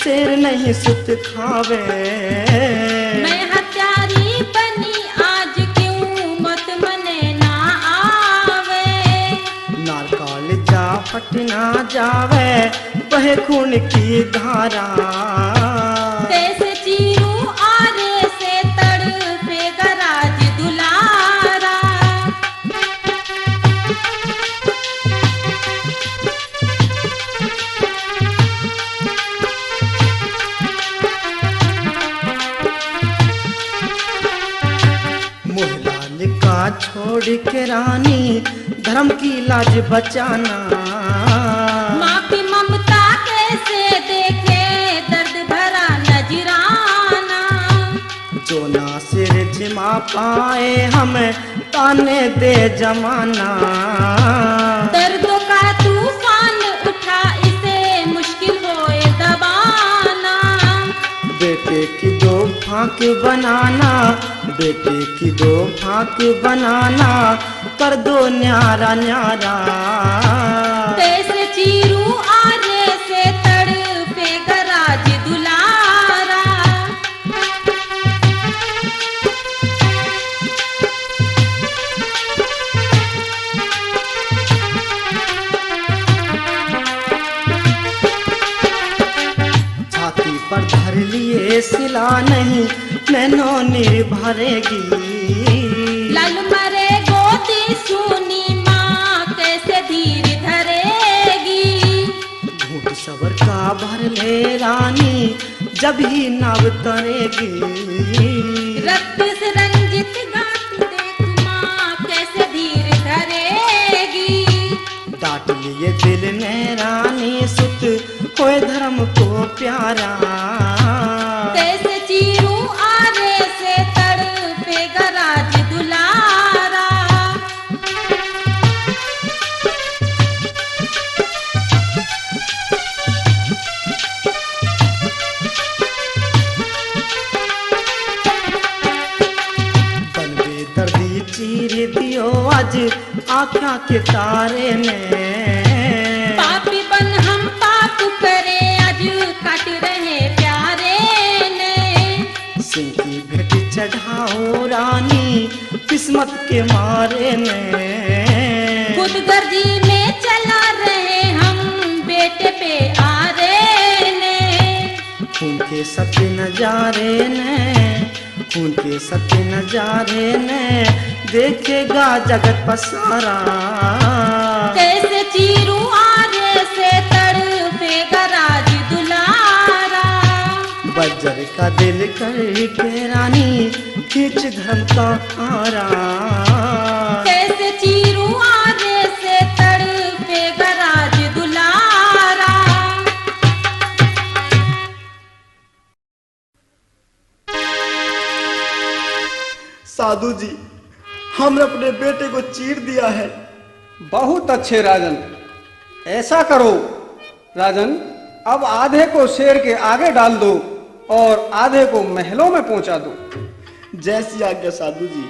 शेर नहीं सुत खावे। मैं हत्यारी बनी आज क्यों मत मने ना आवे। नारकाल जा फट ना जावे बहे खून की धारा। कैसे चीरूं आरे से तड़पे गराज दुलारा। मोहलाल का छोड़ के रानी धर्म की लाज बचाना। माँ की ममता कैसे देखे दर्द भरा नजराना। जो ना सिर झिमा पाए हमें ताने दे जमाना। दर्दों का तूफान उठा इसे मुश्किल होए दबाना। बेटे की दो फाक बनाना, बेटे की दो फाक बनाना, कर दो न्यारा न्यारा। कैसे चीरूं आरे से तड़पे गराज दुलारा। छाती पर धर लिए सिला नहीं नैनो निर्भरेगी। लाल मरे गोदी सुनी माँ कैसे धीर धरेगी। घूट सबर का भर ले रानी जब ही नाव तरेगी। रक्त से रंजित गात देख माँ कैसे धीर धरेगी। डांट लिए दिल ने रानी सुत कोई धर्म को प्यारा। कैसे चीरूं आरे से तड़पे गराज दुलारा। बनवे दर्दी चीर दियो आज आँखा के तारे ने। पापी बन हम पाप करे आज काट रहे प्यारे ने। सिंह की भेंट चढ़ाओ रानी किस्मत के मारे ने। खुदगर्जी में चला रहे हम बेटे पे आरे ने। खून के सत्य नजारे ने, खून के सत्य नजारे ने देखेगा जगत पसारा। कैसे चीरूं आरे से तड़पे गराज दुलारा। बज्र का दिल करके रानी खींच धर्म का आरा। कैसे चीरूं आरे से तड़पे गराज दुलारा। साधु जी, हमने अपने बेटे को चीर दिया है। बहुत अच्छे राजन, ऐसा करो राजन, अब आधे को शेर के आगे डाल दो और आधे को महलों में पहुंचा दो। जैसी आज्ञा साधु जी।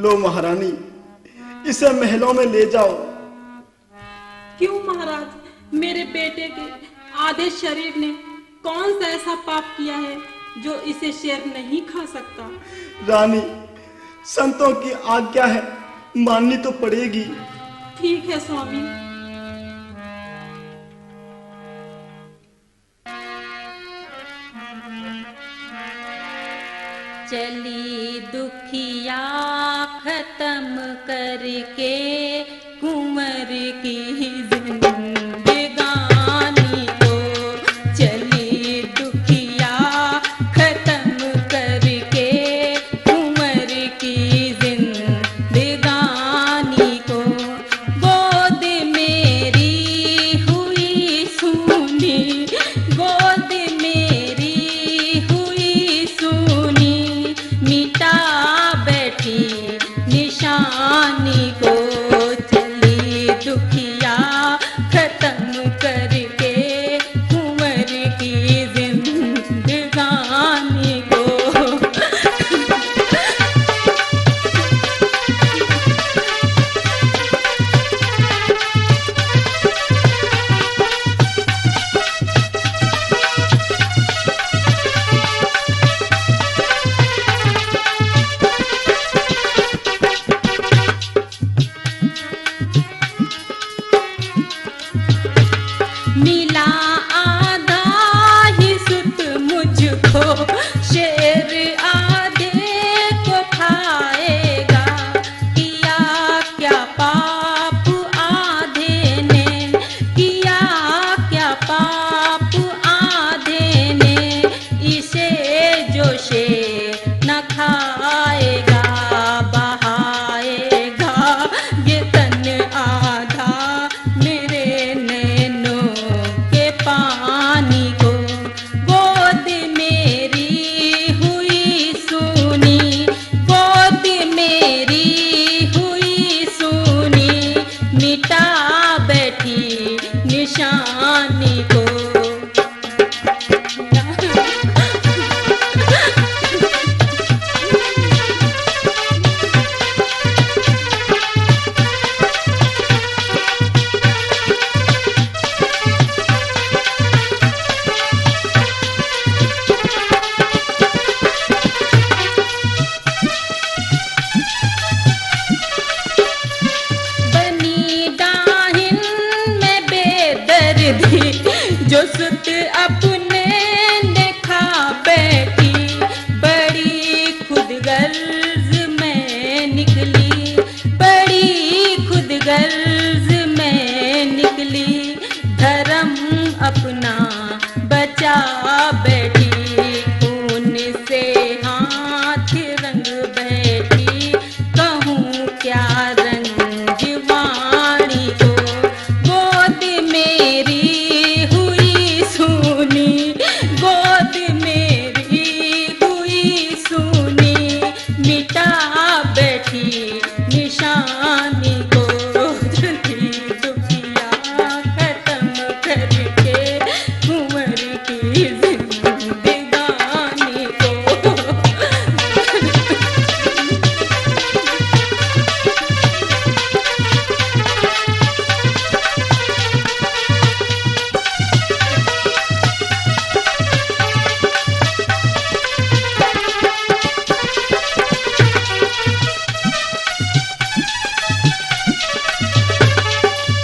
लो महारानी, इसे महलों में ले जाओ। क्यों महाराज, मेरे बेटे के आधे शरीर ने कौन सा ऐसा पाप किया है जो इसे शेर नहीं खा सकता। रानी, संतों की आज्ञा है, माननी तो पड़ेगी। ठीक है स्वामी। चली दुखिया खत्म करके कुंवर की जिंदगानी को। चली दुखिया खत्म करके कुंवर की जिंदगानी को। गोद मेरी हुई सुनी, गोद मेरी हुई सुनी, मिटा बैठी निशानी को। चली दुखिया खत्म करके कुंवर की जिंदगानी को। व्रत अपने ने खा बैठी, बड़ी खुदगर्ज में निकली, बड़ी खुदगर्ज में निकली, धर्म अपना बचा बैठी, खून से हाथ रंग बैठी, कहूँ क्या रंज वाणी को, गोद मेरी हुई सूनी, गोद मेरी हुई सूनी, मिटा बैठी निशानी को, जल्दी दुखिया खत्म करके कुंवर की जिंदगानी को।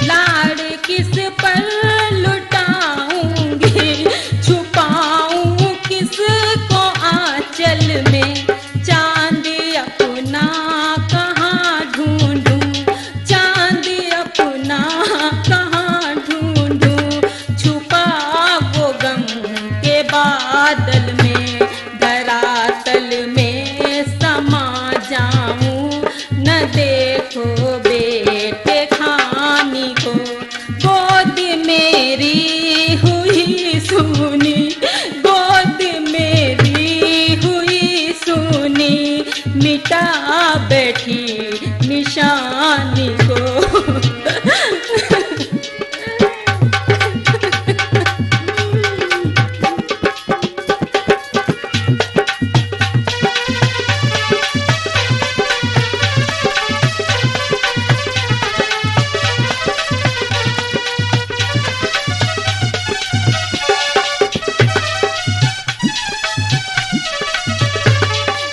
लाड़ किस पर लुटाऊंगी, छुपाऊं किसको आंचल में, चांद अपना कहाँ ढूंढूं, चांद अपना कहाँ ढूंढूं, छुपा वो गम के बादल में, धरातल में समा जाऊं, न देखो बेटे खानी को, गोद मेरी हुई सूनी, गोद मेरी हुई सूनी, मिटा बैठी निशानी को।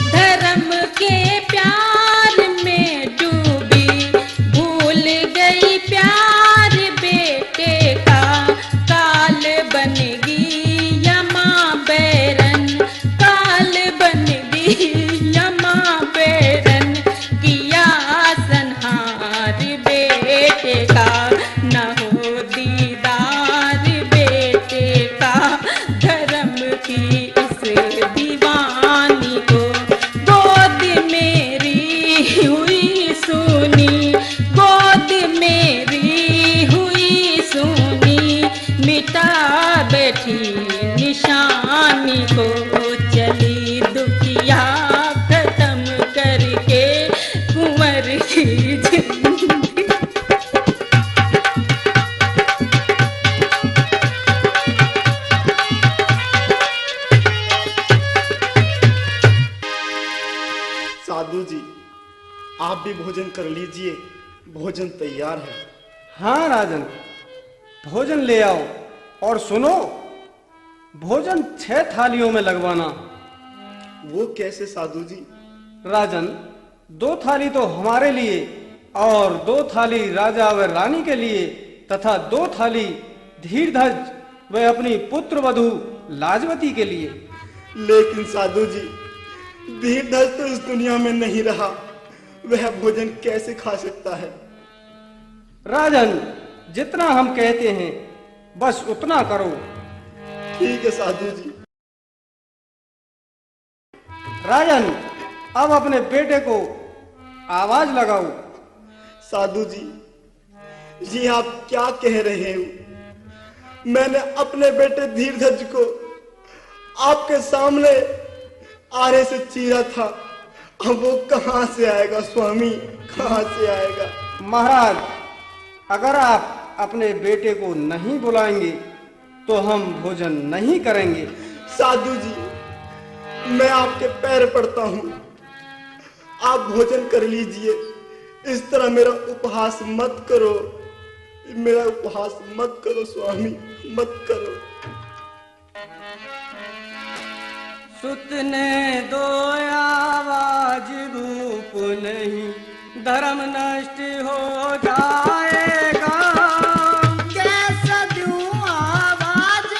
धर्म के प्यार में डूबी, भूल गई प्यार बेटे का, काल बन गई यमा बैरन, काल बन गई यमा बैरन, किया संहार बेटे का, न हो दीदार बेटे का, धर्म की इस दीवानी को, गोद मेरी हुई सूनी, गोद मेरी हुई सूनी, मिटा बैठी निशानी को, चली दुखिया खत्म करके कुंवर की जिंदगी। साधु जी, आप भी भोजन कर लीजिए, भोजन तैयार है। हाँ राजन, भोजन ले आओ, और सुनो, भोजन 6 थालियों में लगवाना। वो कैसे साधु जी? राजन, 2 थाली तो हमारे लिए और 2 थाली राजा व रानी के लिए तथा 2 थाली धीरध्वज व अपनी पुत्र वधू लाजवती के लिए। लेकिन साधु जी, धीरध्वज तो इस दुनिया में नहीं रहा, वह भोजन कैसे खा सकता है? राजन, जितना हम कहते हैं बस उतना करो। ठीक है साधु जी। राजन, अब अपने बेटे को आवाज लगाओ। साधु जी, ये आप क्या कह रहे हो? मैंने अपने बेटे धीरध्वज को आपके सामने आरे से चीरा था, अब वो कहां से आएगा स्वामी, कहां से आएगा? महाराज, अगर आप अपने बेटे को नहीं बुलाएंगे तो हम भोजन नहीं करेंगे। साधु जी, मैं आपके पैर पड़ता हूं, आप भोजन कर लीजिए, इस तरह मेरा उपहास मत करो, मेरा उपहास मत करो स्वामी, मत करो। सुत ने दो आवाज रूप नहीं, धर्म नष्ट हो जाएगा। कैसा दूं आवाज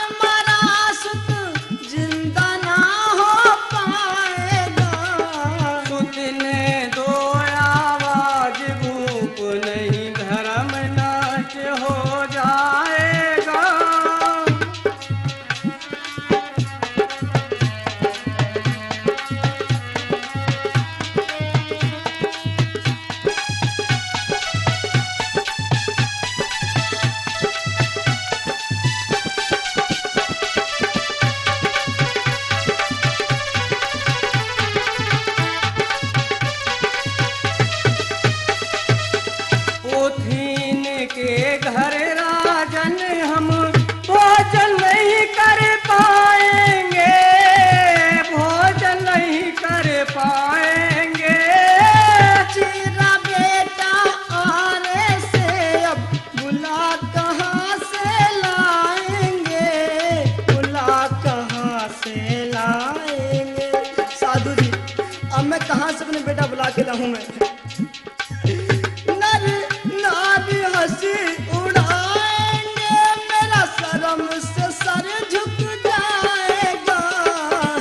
बेटा बुला के लाऊं मैं। नर नारी हंसी उड़ाएंगे, मेरा शर्म से सर झुक जाएगा।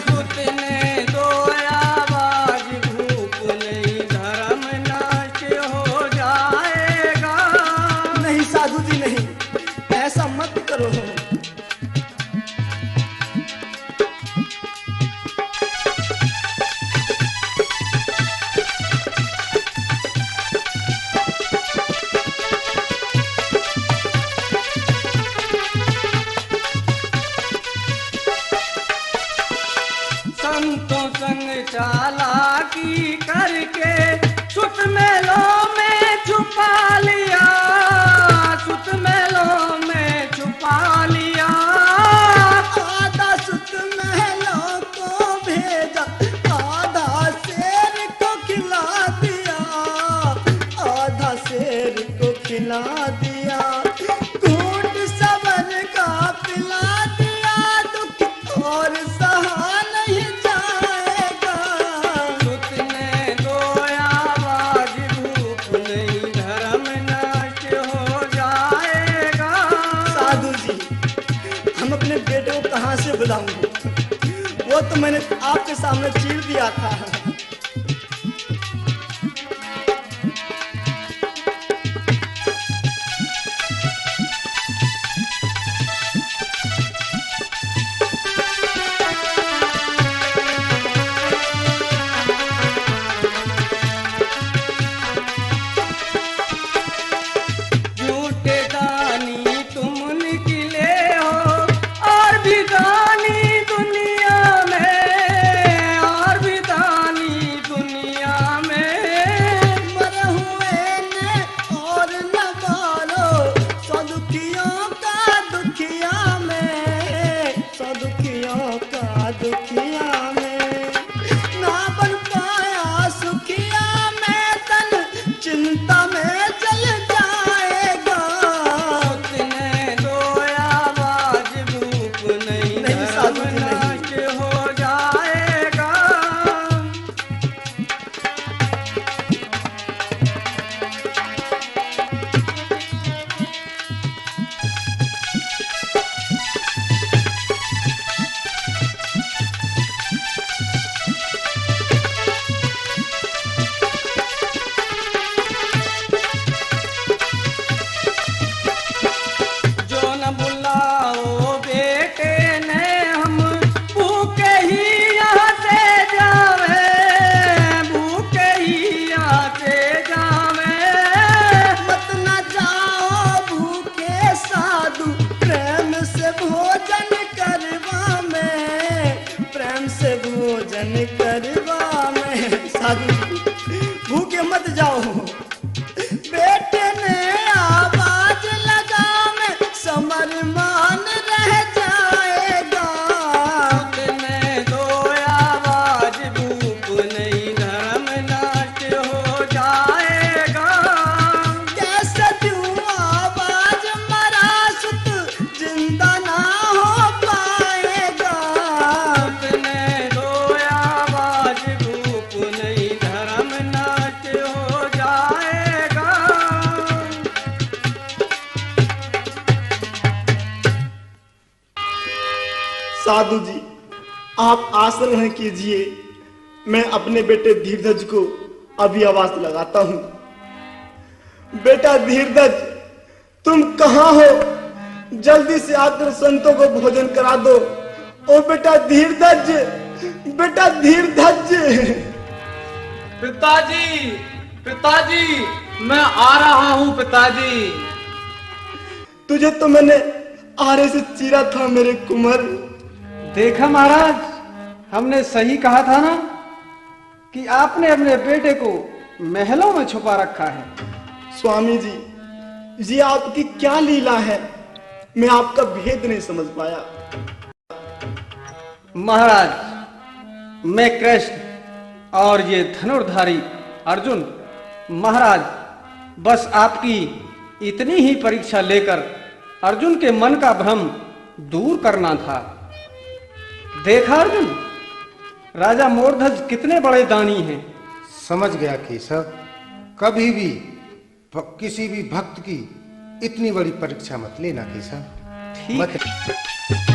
सुतने दो आवाज, भूख नहीं धर्म नाश हो जाएगा। नहीं साधु जी नहीं, ऐसा मत करो। संतों संग चालाकी करके सुत मेलों में छुपा लिया, सुत मेलों में छुपा लिया। आधा सुत महलों को भेजा, आधा शेर को खिला दिया, आधा शेर को खिला दिया। घूंट सबर का पिला दिया, दुख और सहा नहीं जाएगा। सुतने दो आवाज, भूख नहीं धर्म नाश हो जाएगा। साधु जी, हम अपने बेटे को कहाँ से बुलाऊंगे? वो तो मैंने आपके सामने चीर दिया था। झूठे दानी तुम निकले हो, और भी दानी दुनिया में, और भी दानी दुनिया में। मरे हुए ने और न बालो, सदुखियों का दुखिया में, सदुखियों का दुखिया में। ना बन पाया सुखिया में, तन चिंता में चल जाएगा। सुतने दो आवाज, भूख नहीं नहीं साधु धर्म जी, नहीं। नाश हो जाएगा। जो न बुलाओ बेटे ने, हम भूखे ही यहाँ से जावे, भूखे ही यहाँ से जावे। मत न जाओ भूखे साधु, प्रेम से भोजन करवा में, प्रेम से भोजन करवा में। साधु भूखे मत जाओ। बेटे ने आवाज लगा में, समर मान रह जाएगा। सुतने दो आवाज, भूख नहीं धर्म नाश हो जाएगा। कैसे दूं आवाज, मरा सुत जिंदा ना हो पाएगा। सुतने दो आवाज, भूख नहीं धर्म नाश हो जाएगा। साधु जी, आप आसन ग्रहण कीजिए, मैं अपने बेटे धीरधज को अभी आवाज लगाता हूं। बेटा धीरधज, तुम कहाँ हो? जल्दी से आकर संतों को भोजन करा दो। ओ बेटा धीरधज, बेटा धीरधज। पिताजी, पिताजी, मैं आ रहा हूँ पिताजी। तुझे तो मैंने आरे से चीरा था मेरे कुंवर। देखा महाराज, हमने सही कहा था ना कि आपने अपने बेटे को महलों में छुपा रखा है। स्वामी जी, ये आपकी क्या लीला है? मैं आपका भेद नहीं समझ पाया। महाराज, मैं कृष्ण और ये धनुर्धारी अर्जुन, महाराज बस आपकी इतनी ही परीक्षा लेकर अर्जुन के मन का भ्रम दूर करना था। देखा अर्जुन, राजा मोरध्वज कितने बड़े दानी हैं, समझ गया केशव, कभी भी किसी भी भक्त की इतनी बड़ी परीक्षा मत लेना केशव। ठीक मत है।